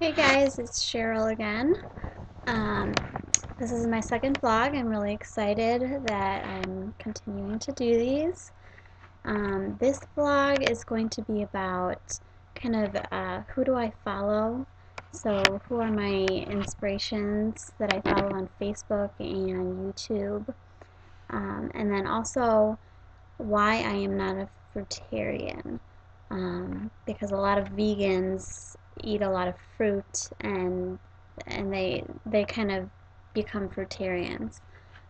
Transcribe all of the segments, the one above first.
Hey guys, it's Cheryl again. Um, this is my second vlog. I'm really excited that I'm continuing to do these. This vlog is going to be about kind of who do I follow. So who are my inspirations that I follow on Facebook and YouTube. And then also why I am not a fruitarian. Because a lot of vegans eat a lot of fruit and they kind of become fruitarians.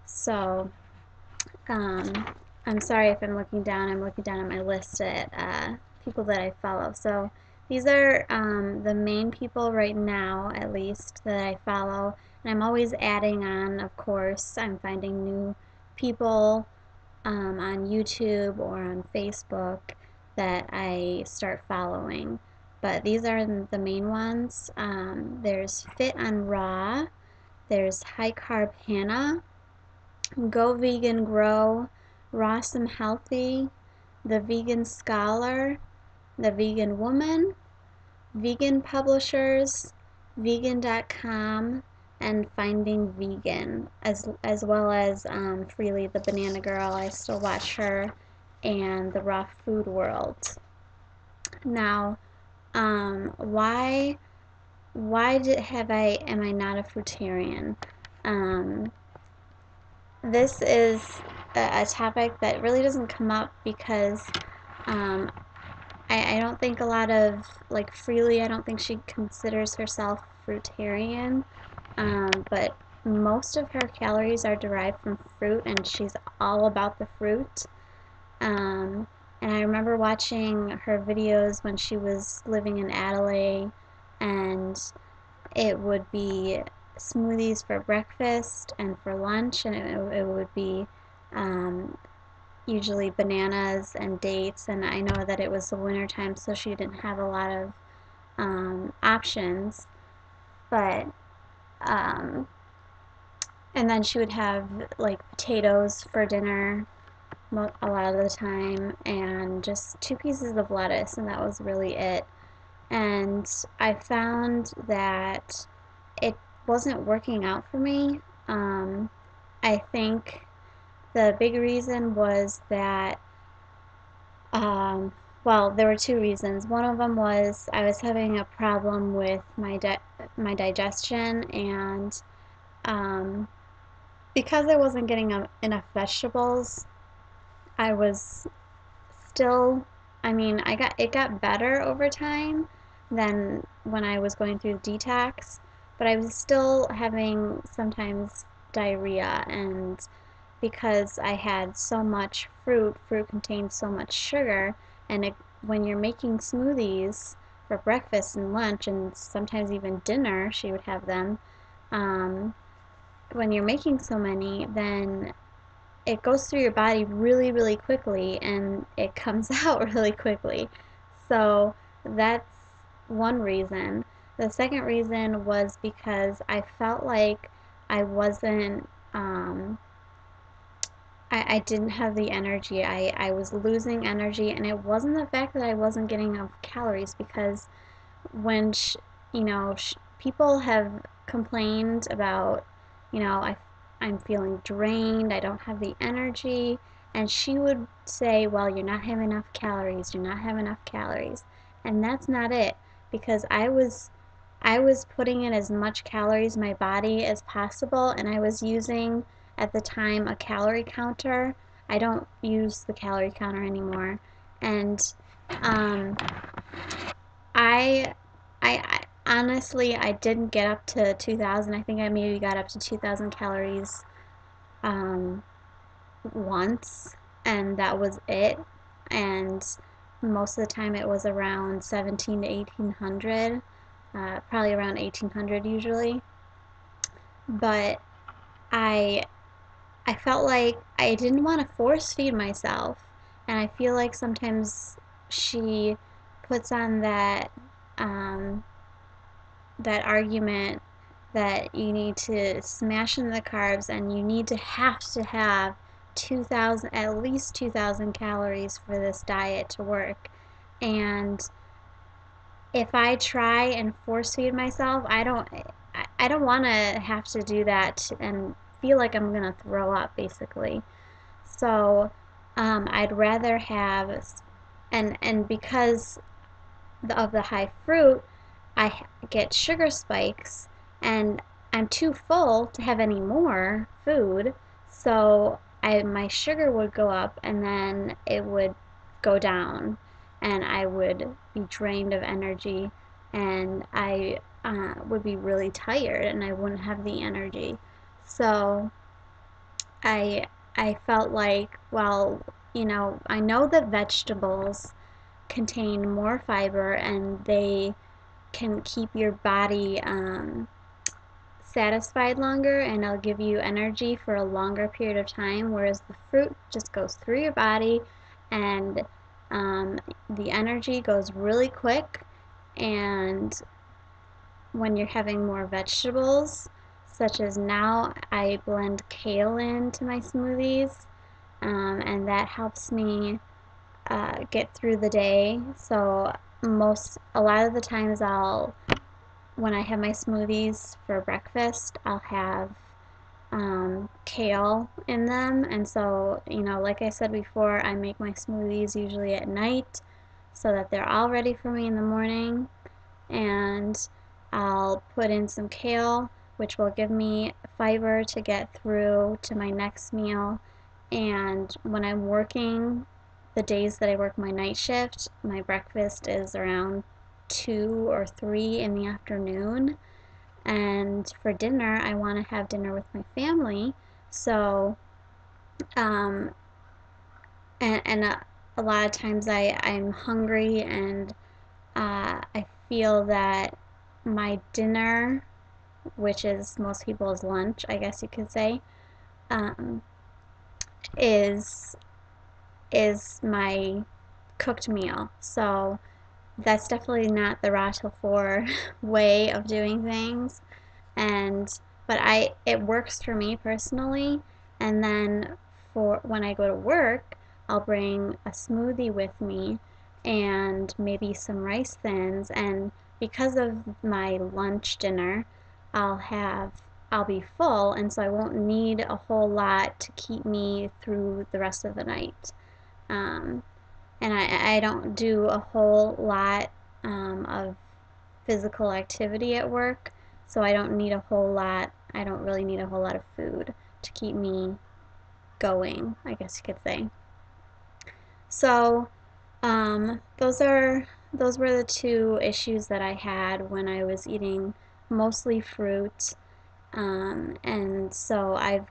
So I'm sorry if I'm looking down. I'm looking down at my list at people that I follow. So these are the main people right now, at least, that I follow. And I'm always adding on, of course. I'm finding new people on YouTube or on Facebook that I start following. But these are the main ones. There's Fit on Raw, there's High Carb Hannah, Go Vegan Grow, Rawsome Healthy, The Vegan Scholar, The Vegan Woman, Vegan Publishers, Vegan.com, and Finding Vegan, as well as Freely the Banana Girl. I still watch her, and the Raw Food World. Now, why am I not a fruitarian? This is a topic that really doesn't come up because I don't think a lot of, like Freely, I don't think she considers herself fruitarian, but most of her calories are derived from fruit, and she's all about the fruit. And I remember watching her videos when she was living in Adelaide, and it would be smoothies for breakfast and for lunch, and it would be usually bananas and dates, and I know that it was the winter time, so she didn't have a lot of options, but and then she would have like potatoes for dinner a lot of the time, and just 2 pieces of lettuce, and that was really it. And I found that it wasn't working out for me. I think the big reason was that, well, there were two reasons. One of them was I was having a problem with my digestion, and because I wasn't getting enough vegetables, I was still, I mean, it got better over time than when I was going through the detox, but I was still having sometimes diarrhea, and because I had so much fruit contains so much sugar, and when you're making smoothies for breakfast and lunch, and sometimes even dinner, she would have them, when you're making so many, then it goes through your body really, really quickly, and it comes out really quickly. So that's one reason. The second reason was because I felt like I wasn't, I didn't have the energy. I was losing energy, and it wasn't the fact that I wasn't getting enough calories, because when, people have complained about, I'm feeling drained, I don't have the energy, and she would say, well, you're not having enough calories, you're not having enough calories. And that's not it, because I was putting in as much calories in my body as possible, and I was using, at the time, a calorie counter. I don't use the calorie counter anymore. And I honestly, I didn't get up to 2,000. I think I maybe got up to 2,000 calories once, and that was it. And most of the time it was around 17 to 1800, probably around 1800 usually. But I I felt like I didn't want to force feed myself, and I feel like sometimes she puts on um, that argument that you need to smash in the carbs, and you need to have 2,000, at least 2,000 calories for this diet to work. And if I try and force feed myself, I don't want to have to do that and feel like I'm gonna throw up basically. So I'd rather have, and because of the high fruit, I get sugar spikes, and I'm too full to have any more food, so my sugar would go up and then it would go down, and I would be drained of energy, and I would be really tired, and I wouldn't have the energy. So I I felt like, well, I know that vegetables contain more fiber and they can keep your body satisfied longer, and it'll give you energy for a longer period of time, whereas the fruit just goes through your body and the energy goes really quick. And when you're having more vegetables, such as now I blend kale into my smoothies, and that helps me get through the day. So a lot of the times when I have my smoothies for breakfast, I'll have kale in them. And so, like I said before, I make my smoothies usually at night so that they're all ready for me in the morning. And I'll put in some kale, which will give me fiber to get through to my next meal. And when I'm working, the days that I work my night shift, my breakfast is around 2 or 3 in the afternoon. And for dinner, I want to have dinner with my family. So, um, and a lot of times I'm hungry, and I feel that my dinner, which is most people's lunch, I guess you could say, um, is my cooked meal. So that's definitely not the raw till 4 way of doing things. And but it works for me personally. And then for when I go to work, I'll bring a smoothie with me and maybe some rice thins, and because of my lunch dinner, I'll have I'll be full, and so I won't need a whole lot to keep me through the rest of the night. Um, and I don't do a whole lot of physical activity at work, so I don't really need a whole lot of food to keep me going, I guess you could say. So, those were the two issues that I had when I was eating mostly fruit, and so I've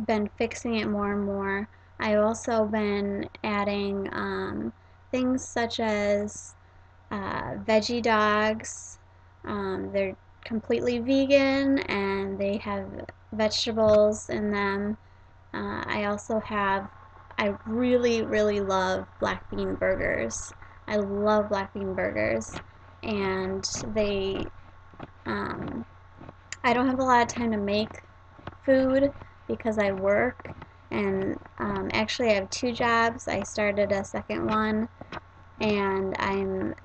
been fixing it more and more. I've also been adding things such as veggie dogs. They're completely vegan and they have vegetables in them. I really, really love black bean burgers. I love black bean burgers, and um, I don't have a lot of time to make food because I work, and actually I have two jobs. I started a second one, and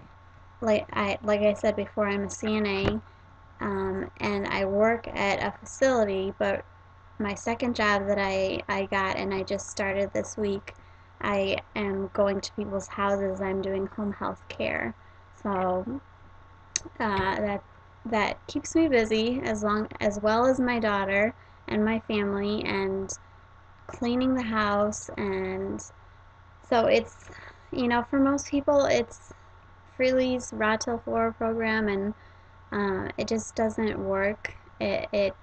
like I said before, I'm a CNA, and I work at a facility. But my second job that I got, and I just started this week, I am going to people's houses. I'm doing home health care, so that keeps me busy as well as my daughter and my family and cleaning the house. And so for most people it's Freely's Raw Till 4 program, and it just doesn't work. It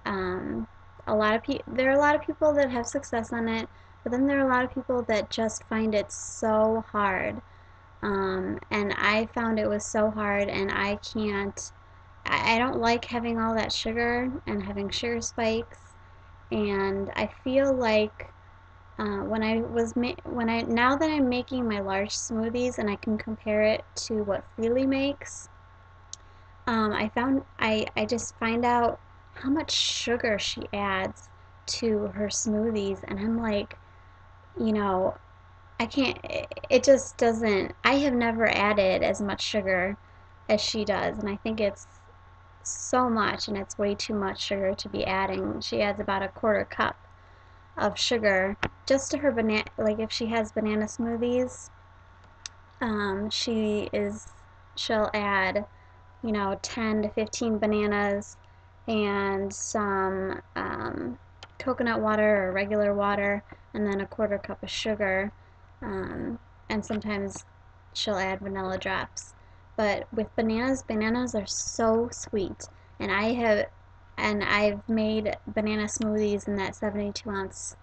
there are a lot of people that have success on it, but then there are a lot of people that just find it so hard. And I found it was so hard, and I don't like having all that sugar and having sugar spikes. And I feel like now that I'm making my large smoothies and I can compare it to what Freely makes, I just find out how much sugar she adds to her smoothies, and I'm like, you know, I can't. It just doesn't. I have never added as much sugar as she does, and I think it's so much, and it's way too much sugar to be adding. She adds about a quarter cup of sugar just to her banana. Like if she has banana smoothies, she is she'll add 10 to 15 bananas and some coconut water or regular water, and then a quarter cup of sugar, um, and sometimes she'll add vanilla drops. But with bananas, bananas are so sweet, and I've made banana smoothies in that 72-ounce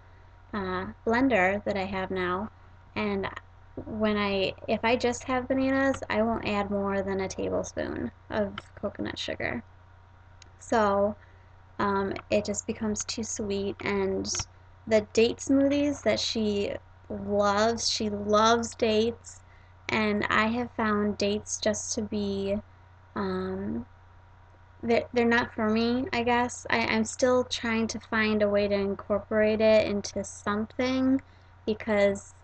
blender that I have now, and if I just have bananas, I won't add more than a tablespoon of coconut sugar. So it just becomes too sweet. And the date smoothies that she loves dates, and I have found dates just to be um, they're not for me, I guess. I'm still trying to find a way to incorporate it into something, because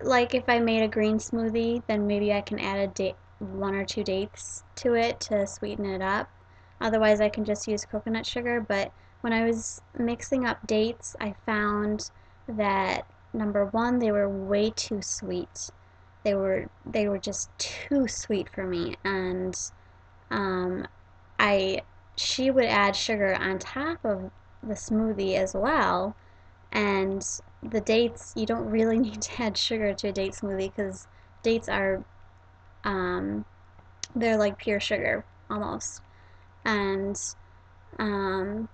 like if I made a green smoothie, then maybe I can add one or two dates to it to sweeten it up. Otherwise, I can just use coconut sugar. But when I was mixing up dates, I found that number one, they were way too sweet. They were just too sweet for me, and um, I she would add sugar on top of the smoothie as well, and the dates, you don't really need to add sugar to a date smoothie, because dates are um, they're like pure sugar almost. And um,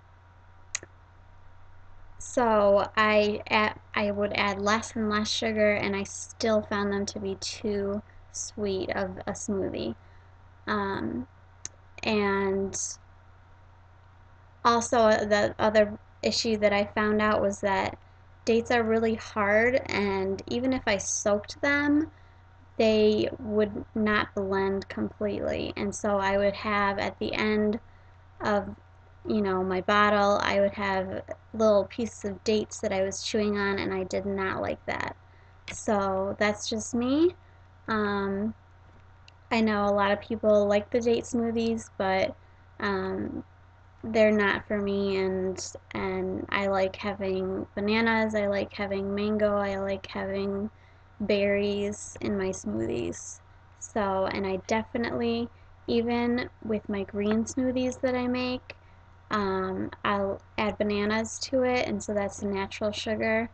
so I would add less and less sugar, and I still found them to be too sweet of a smoothie. Um, and also, the other issue that I found out was that dates are really hard, and even if I soaked them, they would not blend completely. And so I would have at the end of my bottle, I would have little pieces of dates that I was chewing on, and I did not like that. So that's just me. Um, I know a lot of people like the date smoothies, but um, they're not for me, and I like having bananas, I like having mango, I like having berries in my smoothies. So, and I definitely, even with my green smoothies that I make, I'll add bananas to it, and so that's natural sugar,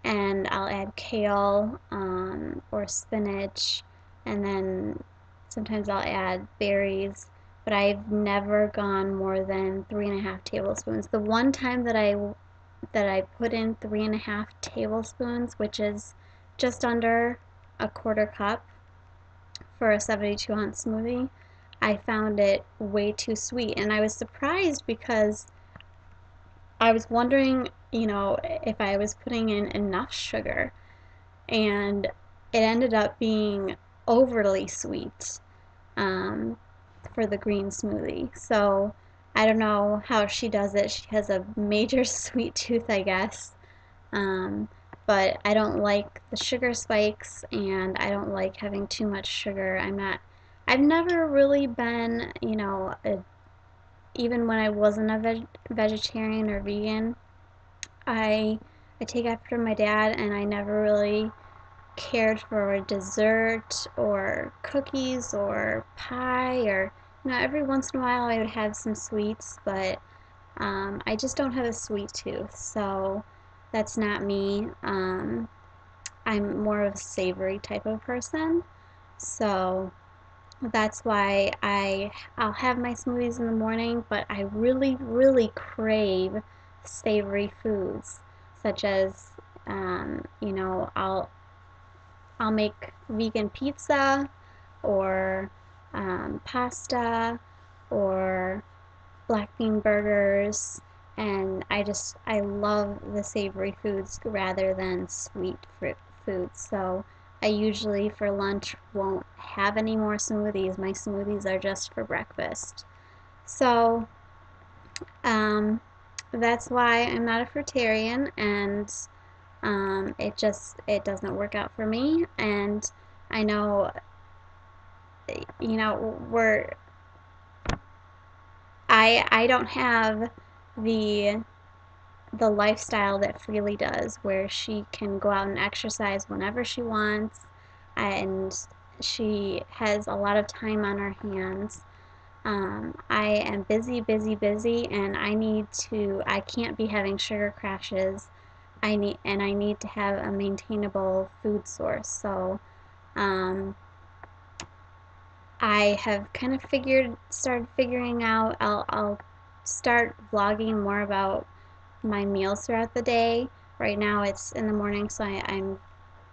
and I'll add kale or spinach, and then sometimes I'll add berries, but I've never gone more than 3.5 tablespoons. The one time that I put in 3.5 tablespoons, which is just under a quarter cup for a 72-ounce smoothie, I found it way too sweet, and I was surprised because I was wondering, if I was putting in enough sugar, and it ended up being overly sweet um, for the green smoothie. So I don't know how she does it. She has a major sweet tooth, I guess. Um, but I don't like the sugar spikes, and I don't like having too much sugar. I've never really been, even when I wasn't a vegetarian or vegan, I I take after my dad, and I never really cared for dessert or cookies or pie, or every once in a while I would have some sweets, but I just don't have a sweet tooth, so that's not me. I'm more of a savory type of person, so that's why I'll have my smoothies in the morning, but I really, really crave savory foods, such as I'll make vegan pizza, or pasta, or black bean burgers, and I love the savory foods rather than sweet fruit foods. So I usually for lunch won't have any more smoothies. My smoothies are just for breakfast. So um, that's why I'm not a fruitarian, and it doesn't work out for me. And I know you know, I don't have the lifestyle that Freely does, where she can go out and exercise whenever she wants, and she has a lot of time on her hands. I am busy, busy, busy, and I can't be having sugar crashes. I need to have a maintainable food source. So, um, I have kind of started figuring out, I'll start vlogging more about my meals throughout the day. Right now it's in the morning, so I'm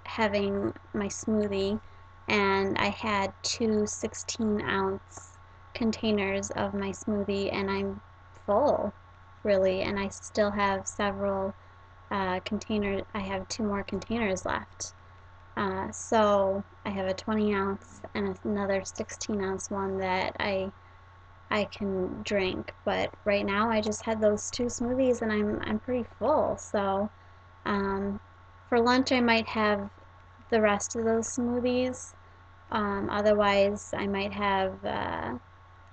having my smoothie, and I had two 16-ounce containers of my smoothie, and I'm full, really, and I still have several containers. I have two more containers left. So I have a 20-ounce and another 16-ounce one that I can drink. But right now I just had those two smoothies, and I'm pretty full. So um, for lunch I might have the rest of those smoothies. Otherwise I might have,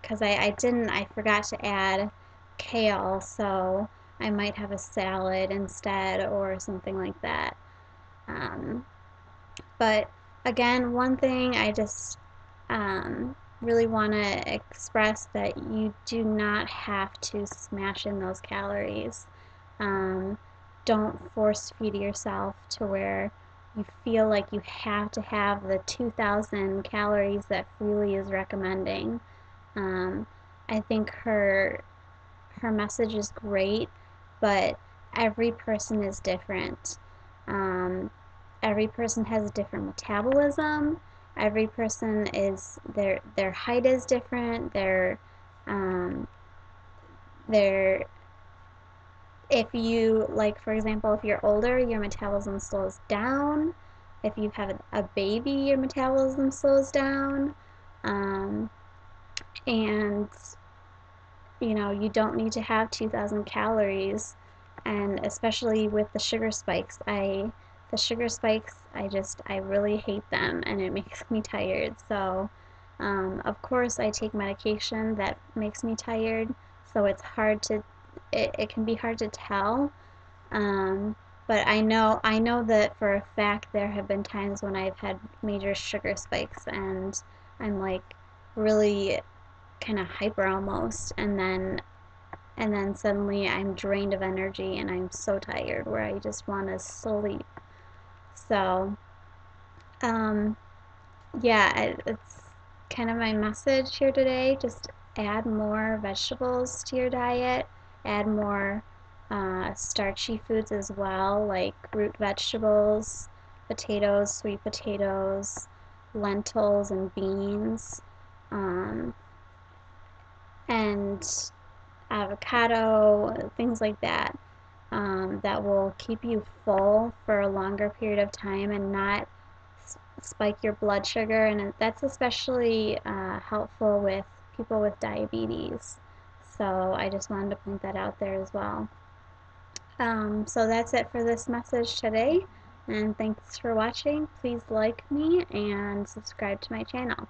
because I forgot to add kale, so I might have a salad instead or something like that. Um, but again, one thing I just really want to express, that you do not have to smash in those calories. Um, don't force feed yourself to where you feel like you have to have the 2,000 calories that Freely is recommending. Um, I think her message is great, but every person is different. Um, every person has a different metabolism. Every person is their height is different. Um, their if you, like, for example, if you're older, your metabolism slows down. If you have a baby, your metabolism slows down. Um, and you know, you don't need to have 2,000 calories, and especially with the sugar spikes. The sugar spikes, I really hate them, and it makes me tired. So, of course, I take medication that makes me tired, so it can be hard to tell. Um, but I know that for a fact there have been times when I've had major sugar spikes, and I'm like really kind of hyper almost, and then suddenly I'm drained of energy and I'm so tired where I just want to sleep. So um, yeah, it's kind of my message here today. Just add more vegetables to your diet, add more starchy foods as well, like root vegetables, potatoes, sweet potatoes, lentils and beans, um, and avocado, things like that, that will keep you full for a longer period of time and not spike your blood sugar. And that's especially helpful with people with diabetes. So I just wanted to point that out there as well. So that's it for this message today. And thanks for watching. Please like me and subscribe to my channel.